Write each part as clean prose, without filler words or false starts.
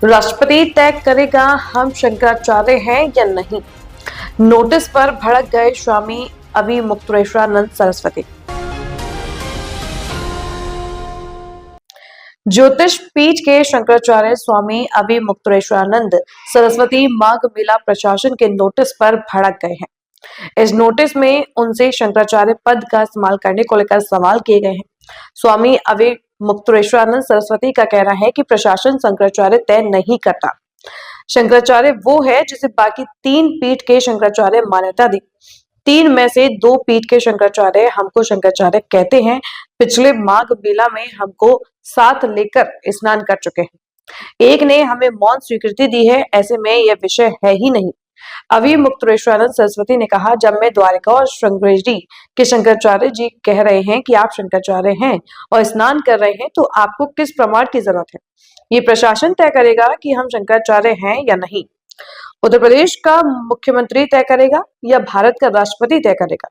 राष्ट्रपति तय करेगा हम शंकराचार्य हैं या नहीं। नोटिस पर भड़क गए स्वामी अविमुक्तेश्वरानंद सरस्वती। ज्योतिष पीठ के शंकराचार्य स्वामी अविमुक्तेश्वरानंद सरस्वती माघ मेला प्रशासन के नोटिस पर भड़क गए हैं। इस नोटिस में उनसे शंकराचार्य पद का इस्तेमाल करने को लेकर सवाल किए गए हैं। स्वामी अविमुक्तेश्वरानंद सरस्वती का कहना है कि प्रशासन शंकराचार्य तय नहीं करता। शंकराचार्य वो है जिसे बाकी 3 पीठ के शंकराचार्य मान्यता दी। 3 में से 2 पीठ के शंकराचार्य हमको शंकराचार्य कहते हैं। पिछले माघ मेला में हमको साथ लेकर स्नान कर चुके हैं। एक ने हमें मौन स्वीकृति दी है, ऐसे में यह विषय है ही नहीं। अविमुक्तेश्वरानंद सरस्वती ने कहा, जब मैं द्वारिका और श्रृंगेरी के शंकराचार्य जी कह रहे हैं कि आप शंकराचार्य हैं और स्नान कर रहे हैं, तो आपको किस प्रमाण की जरूरत है? ये प्रशासन तय करेगा कि हम शंकराचार्य हैं या नहीं। उत्तर प्रदेश का मुख्यमंत्री तय करेगा या भारत का राष्ट्रपति तय करेगा?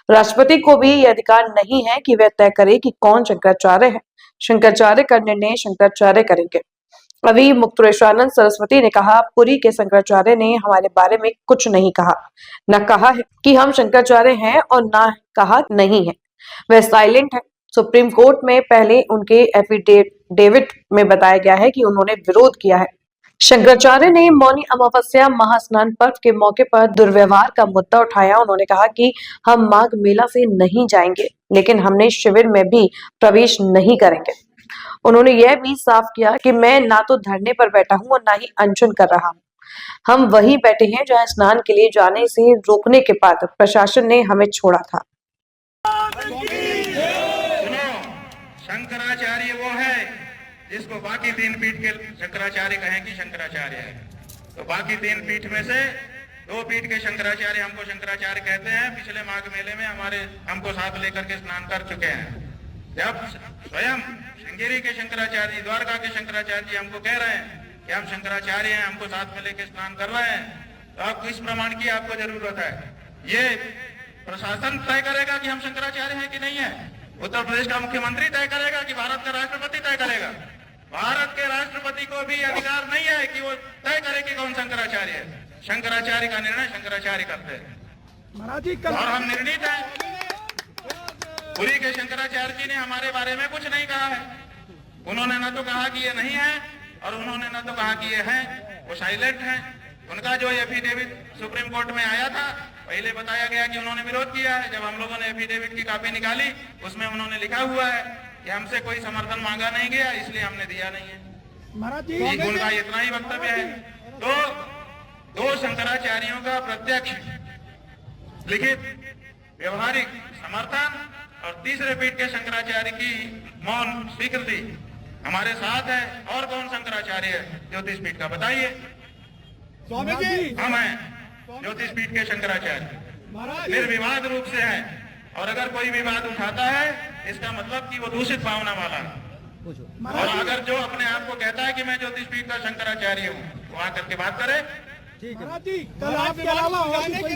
राष्ट्रपति को भी यह अधिकार नहीं है कि वह तय करे कि कौन शंकराचार्य है। शंकराचार्य का निर्णय शंकराचार्य करेंगे। अविमुक्तेश्वरानंद सरस्वती ने कहा, पुरी के शंकराचार्य ने हमारे बारे में कुछ नहीं कहा। न कहा है कि हम शंकराचार्य हैं और न कहा नहीं है। वह साइलेंट है। सुप्रीम कोर्ट में पहले उनके एफिडेविट में बताया गया है कि उन्होंने विरोध किया है। शंकराचार्य ने मौनी अमावस्या महास्नान पर्व के मौके पर दुर्व्यवहार का मुद्दा उठाया। उन्होंने कहा कि हम माघ मेला से नहीं जाएंगे, लेकिन हमने शिविर में भी प्रवेश नहीं करेंगे। उन्होंने यह भी साफ किया कि मैं ना तो धरने पर बैठा हूं और ना ही अनशन कर रहा हूं। हम वहीं बैठे हैं जहां स्नान के लिए जाने से रोकने के बाद प्रशासन ने हमें छोड़ा था। शंकराचार्य वो है जिसको बाकी 3 पीठ के शंकराचार्य कहें कि शंकराचार्य है। तो बाकी 3 पीठ में से 2 पीठ के शंकराचार्य हमको शंकराचार्य कहते हैं। पिछले माघ मेले में हमको साथ लेकर के स्नान कर चुके हैं। जब स्वयं श्रृंगेरी के शंकराचार्य जी, द्वारका के शंकराचार्य जी हमको कह रहे हैं कि हम शंकराचार्य हैं, हमको साथ में लेकर स्नान कर रहे हैं, तो आप किस प्रमाण की आपको जरूरत है? ये प्रशासन तय करेगा कि हम शंकराचार्य हैं कि नहीं है। उत्तर प्रदेश का मुख्यमंत्री तय करेगा कि भारत का राष्ट्रपति तय करेगा? भारत के राष्ट्रपति को भी अधिकार नहीं है कि वो तय करे कि कौन शंकराचार्य है। शंकराचार्य का निर्णय शंकराचार्य करते हैं और हम निर्णित हैं। पुरी के शंकराचार्य जी ने हमारे बारे में कुछ नहीं कहा है। उन्होंने न तो कहा कि ये नहीं है और उन्होंने न तो कहा कि ये है। वो साइलेंट है। उनका जो एफिडेविट सुप्रीम कोर्ट में आया था, पहले बताया गया कि उन्होंने विरोध किया है। जब हम लोगों ने एफिडेविट की कॉपी निकाली, उसमें उन्होंने लिखा हुआ है कि हमसे कोई समर्थन मांगा नहीं गया, इसलिए हमने दिया नहीं है। उनका इतना ही वक्तव्य है। तो 2 शंकराचार्यों का प्रत्यक्ष लिखित व्यवहारिक समर्थन और तीसरे पीठ के शंकराचार्य की मौन स्वीकृति हमारे साथ है। और कौन शंकराचार्य है ज्योतिष पीठ का, बताइए? स्वामी जी, हम हैं ज्योतिष पीठ के शंकराचार्य, निर्विवाद रूप से है। और अगर कोई विवाद उठाता है, इसका मतलब कि वो दूषित भावना वाला है। और अगर जो अपने आप को कहता है कि मैं ज्योतिष पीठ का शंकराचार्य हूँ, वो आकर के बात करे। ठीक है। कल आपके अलावा